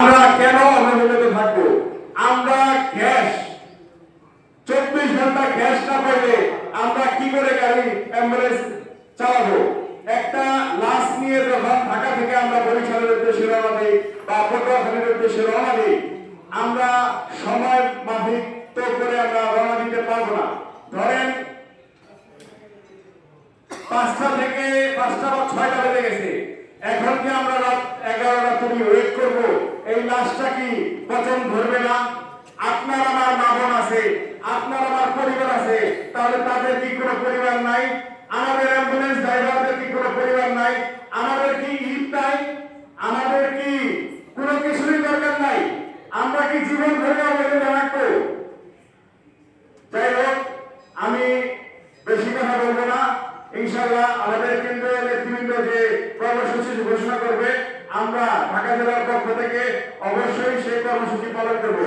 আমরা কেন অবহেলিত থাকবো? আমরা গ্যাস 24 ঘন্টা গ্যাস না পেলে আমরা কি করে গাড়ি অ্যাম্বুলেন্স চালাবো? একটা লাশ নিয়ে যখন ঢাকা থেকে আমরা বরিশালের উদ্দেশ্যে রওনা দিই বা পটুয়াখালীর উদ্দেশ্যে রওনা দিই, আমরা সময় মাফিক তো করে আমরা রওনা দিতে পারবো না। ধরেন 5টা থেকে 5টা বা 6টা বেজে গেছে, এখন কি আমরা রাত 11টা তুমি ওয়েট করবো? এই লাশটা কি পচন ধরবে না? আপনার আমার মা বোন আছে, আপনার আমার পরিবার আছে, তাহলে তাদের কি কোনো পরিবার নাই? আমাদের অ্যাম্বুলেন্স ড্রাইভারদের কি কোনো পরিবার নাই? আমাদের কি ঈদ নাই? আমাদের কি কোনো কিছুরই দরকার নাই? আমরা কি জীবন ধরে অবহেলিত রাখবো? যাই হোক, আমি বেশি কথা বলবো না। ইনশাআল্লাহ আমাদের কেন্দ্রীয় নেতৃবৃন্দ যে কর্মসূচি ঘোষণা করবে, আমরা ঢাকা জেলার পক্ষ থেকে অবশ্যই সেই কর্মসূচি পালন করব।